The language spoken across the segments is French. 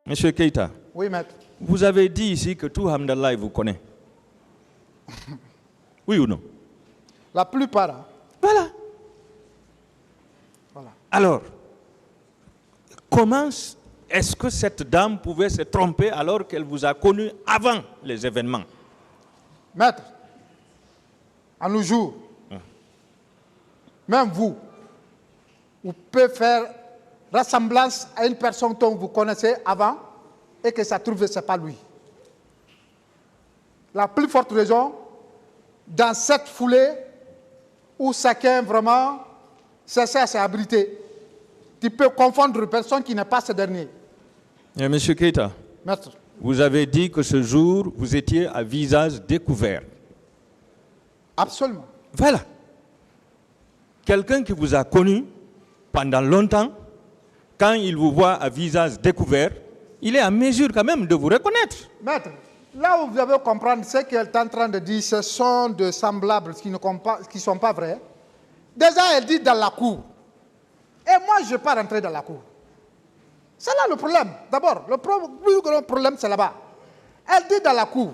Monsieur Keïta, Oui, maître. vous avez dit ici que tout Hamdallah vous connaît. Oui ou non? La plupart. Hein. Voilà. Voilà. Alors, comment est-ce que cette dame pouvait se tromper alors qu'elle vous a connu avant les événements? Maître, à nos jours, même vous pouvez faire ressemblance à une personne dont vous connaissez avant et que ça trouve que ce n'est pas lui. La plus forte raison, dans cette foulée où chacun vraiment cherche à s'abriter, tu peux confondre une personne qui n'est pas ce dernier. Et Monsieur Keïta, Maître, vous avez dit que ce jour, vous étiez à visage découvert. absolument. Voilà. Quelqu'un qui vous a connu pendant longtemps, quand il vous voit à visage découvert, il est à mesure quand même de vous reconnaître. Maître, là où vous devez comprendre ce qu'elle est en train de dire, ce sont de semblables qui ne sont pas vrais. Déjà, elle dit dans la cour. Et moi, je ne vais pas rentrer dans la cour. C'est là le problème. D'abord, le plus grand problème, c'est là-bas. Elle dit dans la cour.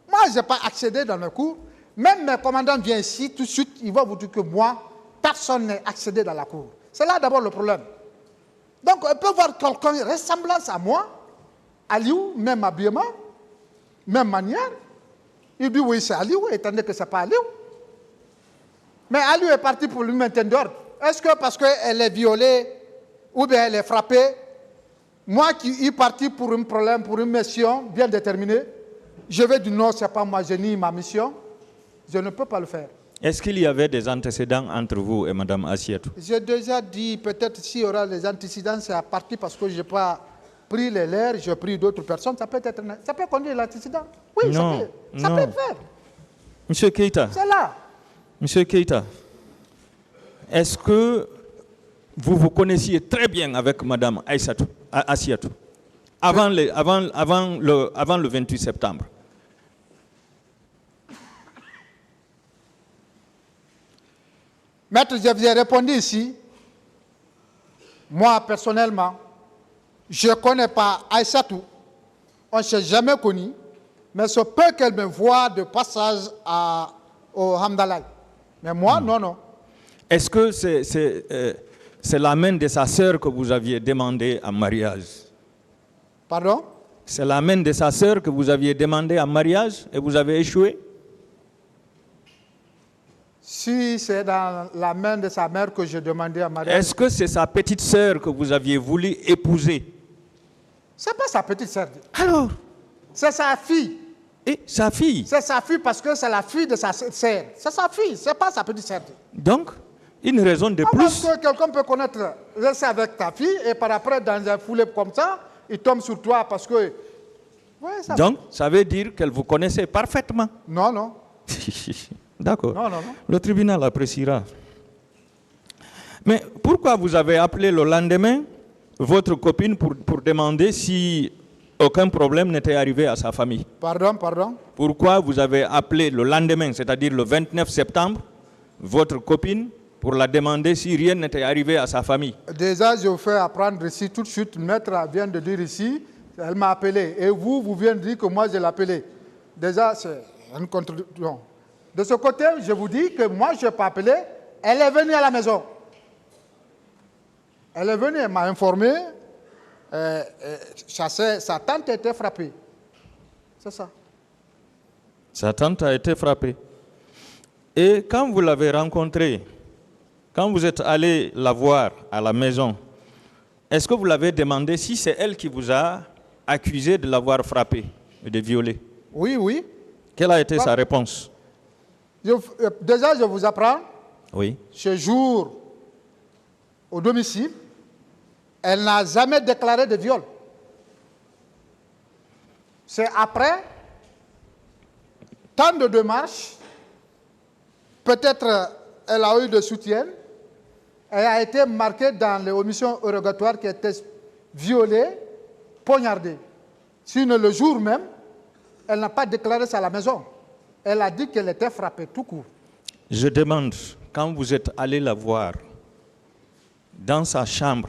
Moi, je n'ai pas accédé dans la cour. Même mes commandants viennent ici, tout de suite, ils vont vous dire que moi, personne n'est accédé dans la cour. C'est là d'abord le problème. Donc, on peut voir quelqu'un ressemblance à moi, Aliou, même habillement, même manière. Il dit oui, c'est Aliou, étant donné que ce n'est pas Aliou. Mais Aliou est parti pour lui maintenir d'ordre. Est-ce que parce qu'elle est violée ou bien elle est frappée, moi qui suis parti pour un problème, pour une mission bien déterminée, je vais dire non, ce n'est pas moi, je nie ma mission, je ne peux pas le faire. Est-ce qu'il y avait des antécédents entre vous et Mme Assietou? J'ai déjà dit, peut-être s'il y aura des antécédents, c'est à partir parce que je n'ai pas pris les leurs, j'ai pris d'autres personnes, ça peut conduire l'antécédent. Oui, Non, ça non. peut faire. Monsieur Keïta, C'est là. Monsieur Keïta, est-ce que vous vous connaissiez très bien avec Mme Assietou avant le 28 septembre? Maître, je vous ai répondu ici. Moi, personnellement, je ne connais pas Aïssatou. On ne s'est jamais connu. Mais ce peut qu'elle me voie de passage au Hamdallah. Mais moi, non. Est-ce que c'est la main de sa sœur que vous aviez demandé en mariage? Pardon? C'est la main de sa sœur que vous aviez demandé en mariage et vous avez échoué? Si c'est dans la main de sa mère que je demandais à mariage. Est-ce que c'est sa petite sœur que vous aviez voulu épouser? Ce n'est pas sa petite sœur. Alors? C'est sa fille. Et sa fille? C'est sa fille parce que c'est la fille de sa sœur. C'est sa fille, ce n'est pas sa petite sœur. Donc, une raison de plus. Parce que quelqu'un peut connaître, rester avec ta fille et par après, dans un foulée comme ça, il tombe sur toi parce que... Ouais, donc, ça veut dire qu'elle vous connaissait parfaitement? Non. D'accord. Non. Le tribunal appréciera. Mais pourquoi vous avez appelé le lendemain votre copine pour demander si aucun problème n'était arrivé à sa famille? Pardon. Pourquoi vous avez appelé le lendemain, c'est-à-dire le 29 septembre, votre copine pour la demander si rien n'était arrivé à sa famille? Déjà, je vous fais apprendre ici tout de suite. Le maître vient de dire ici, elle m'a appelé. Et vous venez de dire que moi, je l'ai appelé. Déjà, c'est une contradiction. De ce côté, je vous dis que moi, je n'ai pas appelé. Elle est venue à la maison. Elle est venue, elle m'a informé. Sa tante était frappée. C'est ça. Sa tante a été frappée. Et quand vous l'avez rencontrée, quand vous êtes allé la voir à la maison, est-ce que vous l'avez demandé si c'est elle qui vous a accusé de l'avoir frappée et de violer? Oui. Quelle a été sa réponse? Déjà, je vous apprends. Oui. Ce jour, au domicile, elle n'a jamais déclaré de viol. C'est après tant de démarches, peut-être elle a eu de soutien, elle a été marquée dans les omissions érogatoires qui étaient violées, poignardées. Sinon, le jour même, elle n'a pas déclaré ça à la maison. Elle a dit qu'elle était frappée tout court. Je demande, quand vous êtes allé la voir dans sa chambre,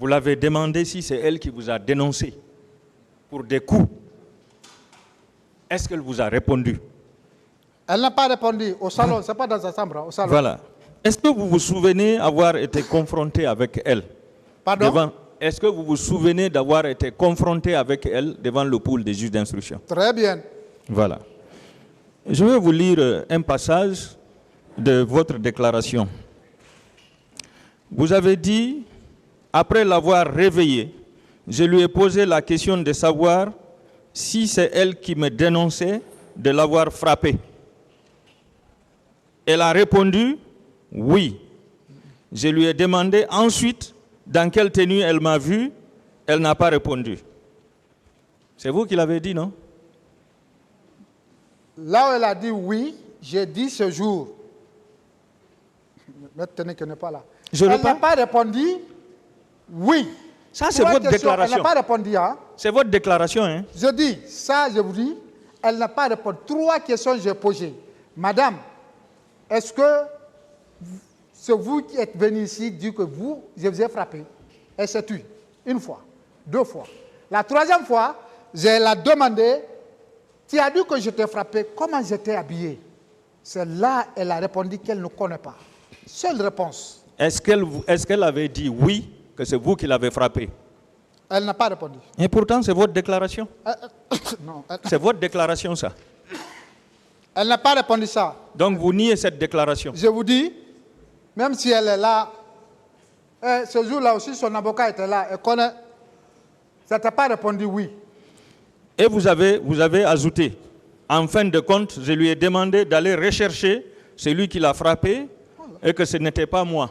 Vous l'avez demandé si c'est elle qui vous a dénoncé pour des coups. Est-ce qu'elle vous a répondu? Elle n'a pas répondu au salon, ce n'est pas dans sa chambre, au salon. Voilà. Est-ce que vous vous souvenez avoir été confronté avec elle? Pardon? Est-ce que vous vous souvenez d'avoir été confronté avec elle devant le pool des juges d'instruction? Très bien. Voilà. Je vais vous lire un passage de votre déclaration. Vous avez dit, après l'avoir réveillée, je lui ai posé la question de savoir si c'est elle qui me dénonçait de l'avoir frappée. Elle a répondu, oui. Je lui ai demandé ensuite dans quelle tenue elle m'a vu. Elle n'a pas répondu. C'est vous qui l'avez dit, non? Là où elle a dit oui, j'ai dit ce jour. Maintenant qu'elle n'est pas là. Elle n'a pas répondu oui. Ça, c'est votre déclaration. Elle n'a pas répondu. Hein? C'est votre déclaration. Hein? Je dis, ça, je vous dis, elle n'a pas répondu. 3 questions que j'ai posées. Madame, est-ce que c'est vous qui êtes venu ici dire que je vous ai frappé? Elle s'est tue. 1 fois, 2 fois. La 3e fois, je l'ai demandé, tu as dit que je t'ai frappé, comment j'étais habillé? C'est là elle a répondu qu'elle ne connaît pas. Seule réponse. Est-ce qu'elle avait dit oui, que c'est vous qui l'avez frappé? Elle n'a pas répondu. Et pourtant, c'est votre déclaration. Non. C'est votre déclaration, ça. Elle n'a pas répondu ça. Donc, vous niez cette déclaration. Je vous dis, même si elle est là, ce jour-là aussi, son avocat était là. Elle connaît. Ça t'a pas répondu oui. Et vous avez ajouté, en fin de compte, je lui ai demandé d'aller rechercher celui qui l'a frappé et que ce n'était pas moi.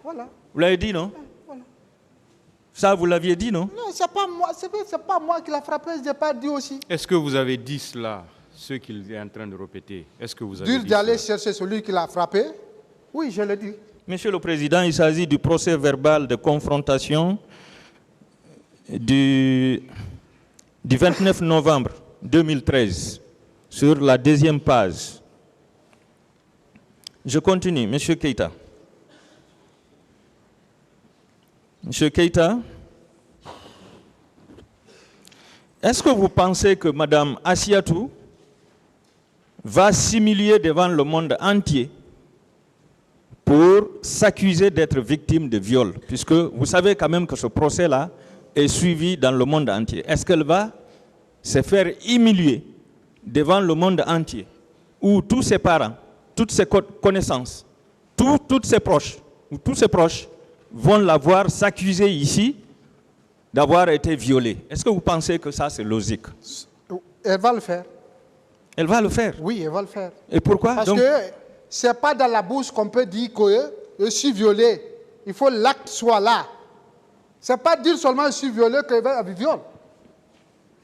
Voilà. Vous l'avez dit, non? Voilà. Ça, vous l'aviez dit, non? Non, c'est pas moi. C'est pas moi qui l'a frappé, je n'ai pas dit aussi. Est-ce que vous avez dit cela, ce qu'il est en train de répéter? Est-ce que vous avez dit d'aller cela? chercher celui qui l'a frappé? Oui, je l'ai dit. Monsieur le Président, il s'agit du procès verbal de confrontation du 29 novembre 2013, sur la 2e page. Je continue, Monsieur Keïta. Monsieur Keïta, est-ce que vous pensez que Mme Assiatou va s'humilier devant le monde entier pour s'accuser d'être victime de viol? Puisque vous savez quand même que ce procès-là est suivi dans le monde entier. Est-ce qu'elle va se faire humilier devant le monde entier, où tous ses parents, toutes ses connaissances, toutes ses proches, ou tous ses proches vont la voir s'accuser ici d'avoir été violée? Est-ce que vous pensez que ça, c'est logique? Elle va le faire. Elle va le faire? Oui, elle va le faire. Et pourquoi? Parce que ce n'est pas dans la bouche qu'on peut dire que je suis violé. Il faut que l'acte soit là. Ce n'est pas dire seulement je suis violé qu'elle va avoir viol.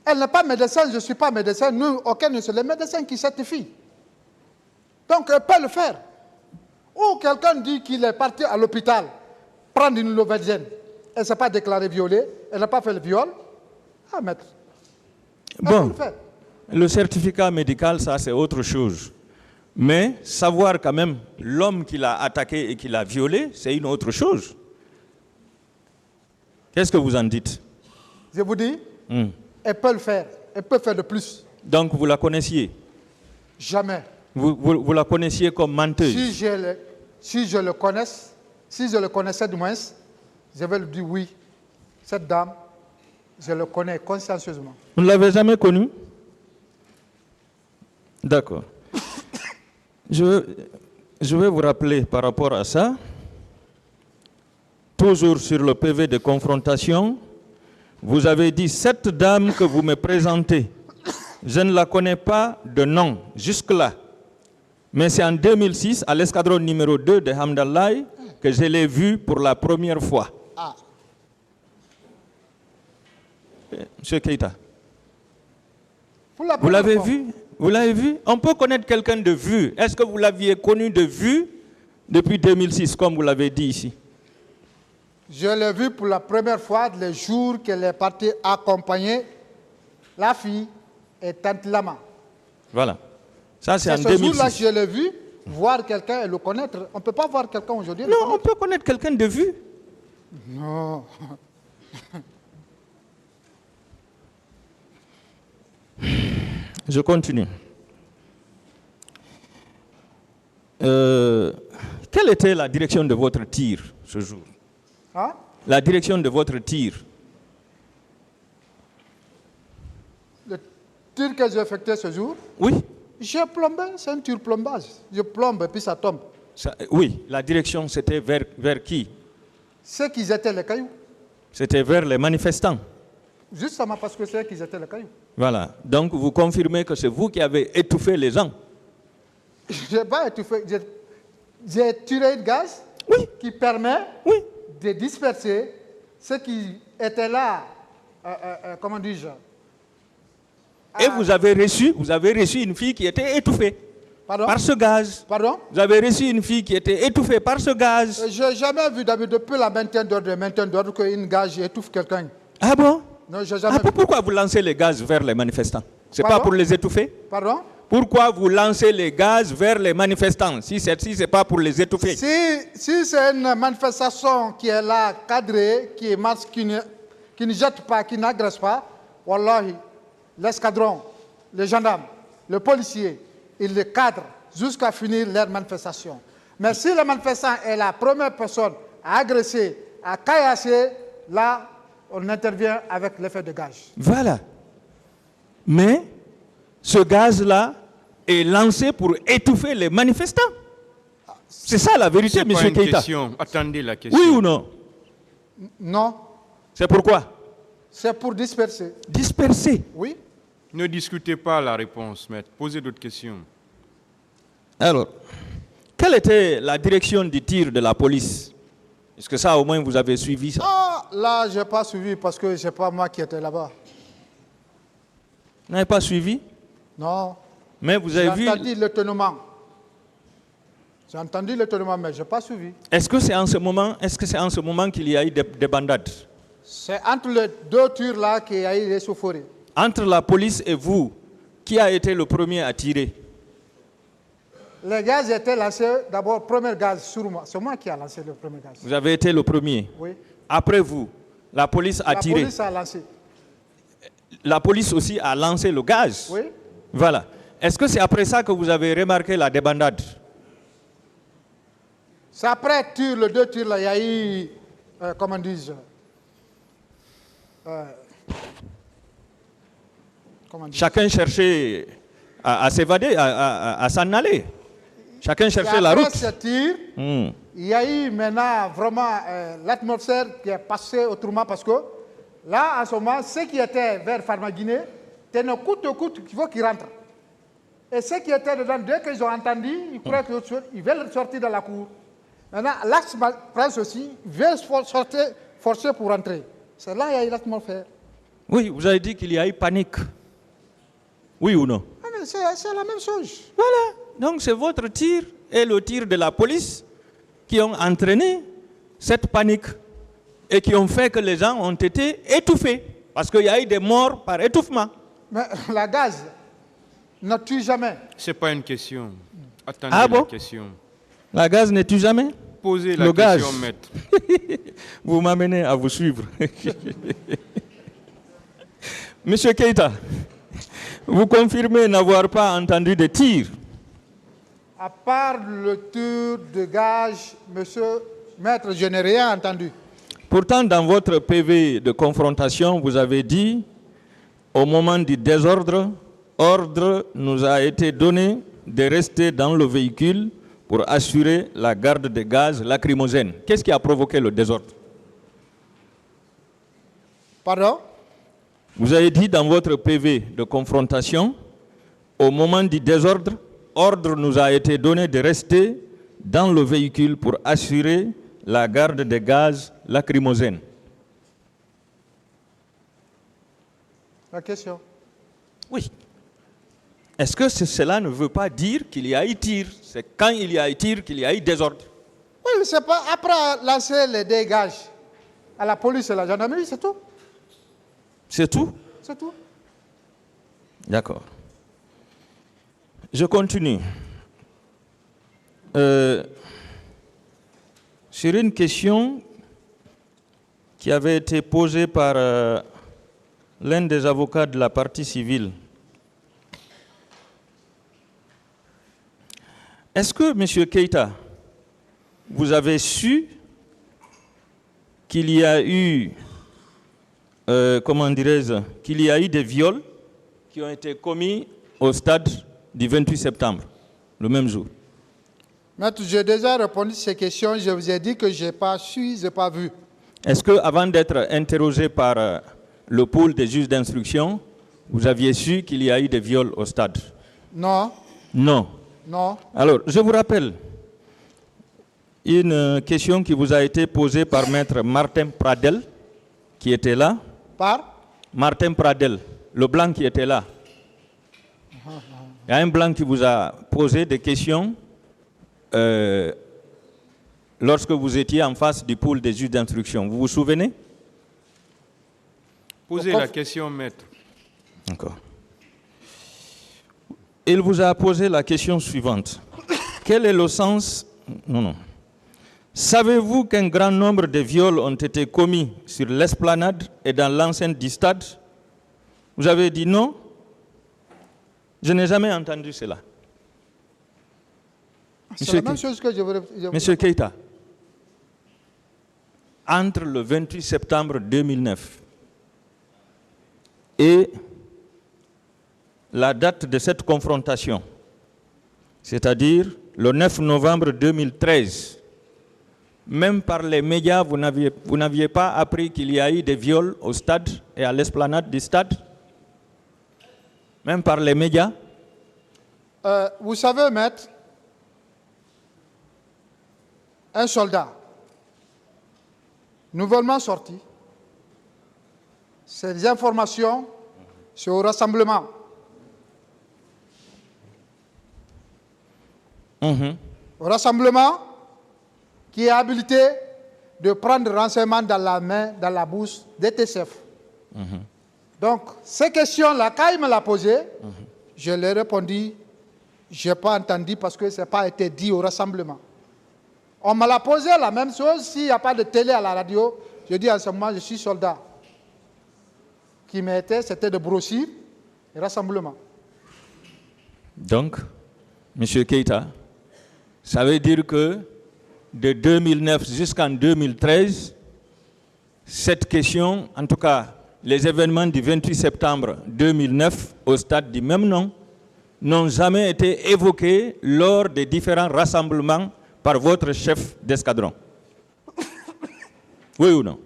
Elle n'est pas médecin, je ne suis pas médecin. Nous, aucun ne sont les médecins qui certifient. Donc, elle peut le faire. Ou quelqu'un dit qu'il est parti à l'hôpital prendre une Nouvelle-Zélande. Elle ne s'est pas déclarée violée, elle n'a pas fait le viol. Ah, maître. Bon, le certificat médical, ça, c'est autre chose. Mais savoir quand même l'homme qui l'a attaqué et qui l'a violé, c'est une autre chose. Qu'est-ce que vous en dites? Je vous dis, elle peut le faire. Elle peut faire de plus. Donc, vous la connaissiez? Jamais. Vous la connaissiez comme menteuse? Si je le connaissais du moins, je vais lui dire oui. Cette dame, je le connais consciencieusement. Vous ne l'avez jamais connue? D'accord. Je vais vous rappeler par rapport à ça, toujours sur le PV de confrontation, vous avez dit, cette dame que vous me présentez, je ne la connais pas de nom, jusque-là. Mais c'est en 2006, à l'escadron numéro 2 de Hamdallahi, que je l'ai vue pour la première fois. Ah. Monsieur Keïta, Vous l'avez vu? Vous l'avez vu? On peut connaître quelqu'un de vue. Est-ce que vous l'aviez connu de vue depuis 2006, comme vous l'avez dit ici? Je l'ai vu pour la première fois le jour qu'elle est partie accompagner la fille et Tante Lama. Voilà. Ça, c'est en ce 2006. jour-là, je l'ai vu, voir quelqu'un et le connaître. On ne peut pas voir quelqu'un aujourd'hui. Non, on peut connaître quelqu'un de vue. Non. Je continue. Quelle était la direction de votre tir ce jour? Hein? La direction de votre tir. Le tir que j'ai effectué ce jour, Oui, j'ai plombé, c'est un tir plombage. Je plombe et puis ça tombe. oui, la direction c'était vers qui? Ceux qui étaient les cailloux. C'était vers les manifestants. Justement parce que c'est eux qui étaient les cailloux. Voilà. Donc vous confirmez que c'est vous qui avez étouffé les gens. Je n'ai pas étouffé. J'ai tiré un gaz Oui. qui permet Oui. de disperser ceux qui étaient là, comment dis-je? Et vous avez reçu une fille qui était étouffée Pardon? par ce gaz. Pardon? Vous avez reçu une fille qui était étouffée par ce gaz. Je n'ai jamais vu depuis la maintien d'ordre qu'une gaz étouffe quelqu'un. Ah bon? Non, je n'ai jamais vu. Pourquoi vous lancez les gaz vers les manifestants? C'est pas Pardon? pour les étouffer? Pardon? Pourquoi vous lancez les gaz vers les manifestants si c'est pas pour les étouffer? Si c'est une manifestation qui est là, cadrée, qui marche, qui ne jette pas, qui n'agresse pas, wallahi, l'escadron, les gendarmes, le policier, ils les cadrent jusqu'à finir leur manifestation. Mais si le manifestant est la première personne à agresser, à caillasser, là, on intervient avec l'effet de gaz. Voilà. Mais ce gaz-là est lancé pour étouffer les manifestants. C'est ça la vérité, C'est pas M. une Keïta. question. Attendez la question. Oui ou non? Non, C'est pourquoi? c'est pour disperser. Disperser. Oui. Ne discutez pas la réponse, maître. Posez d'autres questions. Alors, quelle était la direction du tir de la police? Est-ce que ça, au moins, vous avez suivi ça? Ah, là, je n'ai pas suivi parce que ce n'est pas moi qui étais là-bas. Vous n'avez pas suivi? Non. Mais vous J'ai avez vu... entendu l'étonnement. J'ai entendu l'étonnement, mais je n'ai pas suivi. Est-ce que c'est en ce moment qu'il y a eu des bandades? C'est entre les deux tirs là qu'il y a eu des chauffourées. Entre la police et vous, qui a été le premier à tirer? Les gaz étaient lancés, d'abord, premier gaz sur moi. C'est moi qui ai lancé le premier gaz. Vous avez été le premier. Oui. Après vous, la police a tiré. La police a lancé. La police aussi a lancé le gaz. Oui. Voilà. Est-ce que c'est après ça que vous avez remarqué la débandade? C'est après les deux tirs là, il y a eu, comment dis-je, Chacun cherchait à s'évader, à s'en aller. Chacun cherchait la après route. ce tir, il y a eu maintenant vraiment l'atmosphère qui est passée autrement parce que là, en ce moment, ceux qui étaient vers Farmaguinée, tenaient coûte que coûte qu'il faut qu'ils rentrent. Et ceux qui étaient dedans, dès qu'ils ont entendu, ils croient qu'ils veulent sortir de la cour. Maintenant, l'axe France aussi veut sortir, forcer pour rentrer. C'est là qu'il y a eu l'atmosphère. Oui, vous avez dit qu'il y a eu panique. Oui ou non? Ah, mais c'est la même chose. Voilà. Donc c'est votre tir et le tir de la police qui ont entraîné cette panique et qui ont fait que les gens ont été étouffés. Parce qu'il y a eu des morts par étouffement. Mais la gaz ne tue jamais. Ce n'est pas une question. Attendez Ah bon? la question. La gaz ne tue jamais? Posez la Le gaz. question, maître. Vous m'amenez à vous suivre. Monsieur Keïta, vous confirmez n'avoir pas entendu de tirs? À part le tir de gaz, monsieur maître, je n'ai rien entendu. Pourtant, dans votre PV de confrontation, vous avez dit, au moment du désordre, ordre nous a été donné de rester dans le véhicule pour assurer la garde des gaz lacrymogènes. Qu'est-ce qui a provoqué le désordre? Pardon? Vous avez dit dans votre PV de confrontation, au moment du désordre, ordre nous a été donné de rester dans le véhicule pour assurer la garde des gaz lacrymogènes. La question. Oui. Est-ce que cela ne veut pas dire qu'il y a eu tir? C'est quand il y a eu tir qu'il y a eu désordre. Oui, c'est pas après lancer les dégâts à la police et la gendarmerie, c'est tout. C'est tout? C'est tout. D'accord. Je continue. Sur une question qui avait été posée par l'un des avocats de la partie civile. Est-ce que, M. Keïta, vous avez su qu'il y a eu, qu'il y a eu des viols qui ont été commis au stade du 28 septembre, le même jour? Maître, j'ai déjà répondu à ces questions. Je vous ai dit que je n'ai pas su, je n'ai pas vu. Est-ce qu'avant d'être interrogé par le pôle des juges d'instruction, vous aviez su qu'il y a eu des viols au stade? Non. Non. Non. Alors, je vous rappelle une question qui vous a été posée par Maître Martin Pradel, qui était là. Par Martin Pradel, le blanc qui était là. Il y a un blanc qui vous a posé des questions lorsque vous étiez en face du pôle des juges d'instruction. Vous vous souvenez? Posez la question, maître. D'accord. Il vous a posé la question suivante. Quel est le sens... Non. Savez-vous qu'un grand nombre de viols ont été commis sur l'esplanade et dans l'enceinte du stade? Vous avez dit non. Je n'ai jamais entendu cela. C'est la même chose que je voudrais... Monsieur Keïta, entre le 28 septembre 2009 et la date de cette confrontation, c'est-à-dire le 9 novembre 2013, même par les médias, vous n'aviez pas appris qu'il y a eu des viols au stade et à l'esplanade du stade? Même par les médias? Vous savez, maître, un soldat nouvellement sorti, ces informations, c'est au rassemblement. Au rassemblement qui est habilité de prendre renseignement dans la main, dans la bouche des TCF. Donc, ces questions-là, quand il me l'a posé, je lui ai répondu, je n'ai pas entendu parce que ça n'a pas été dit au rassemblement. On me l'a posé la même chose, s'il n'y a pas de télé à la radio, je dis en ce moment, je suis soldat. Qui m'était, c'était de brossir et rassemblement. Donc, M. Keïta, ça veut dire que de 2009 jusqu'en 2013, cette question, en tout cas les événements du 28 septembre 2009 au stade du même nom, n'ont jamais été évoqués lors des différents rassemblements par votre chef d'escadron. Oui ou non?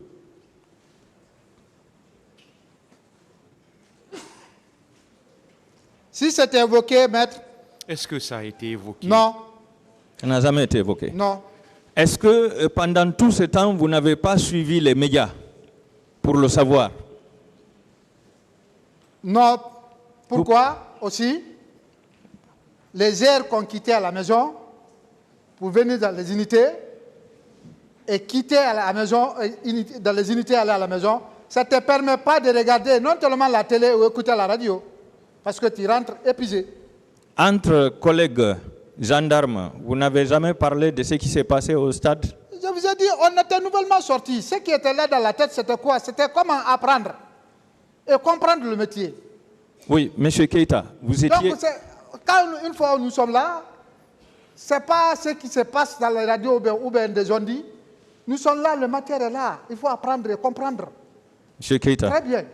Si c'était évoqué, maître... Est-ce que ça a été évoqué? Non. Ça n'a jamais été évoqué. Non. Est-ce que pendant tout ce temps, vous n'avez pas suivi les médias pour le savoir? Non. Pourquoi aussi? Les airs qu'on quittait à la maison pour venir dans les unités et quitter à la maison, dans les unités aller à la maison, ça ne te permet pas de regarder non seulement la télé ou écouter la radio, parce que tu rentres épuisé. Entre collègues gendarmes, vous n'avez jamais parlé de ce qui s'est passé au stade? Je vous ai dit, on était nouvellement sortis. Ce qui était là dans la tête, c'était quoi? C'était comment apprendre et comprendre le métier. Oui, M. Keïta, vous étiez... Donc, quand une fois nous sommes là, ce n'est pas ce qui se passe dans la radio ou bien des ondes. Nous sommes là, le matière est là. Il faut apprendre et comprendre. M. Keïta, Très bien.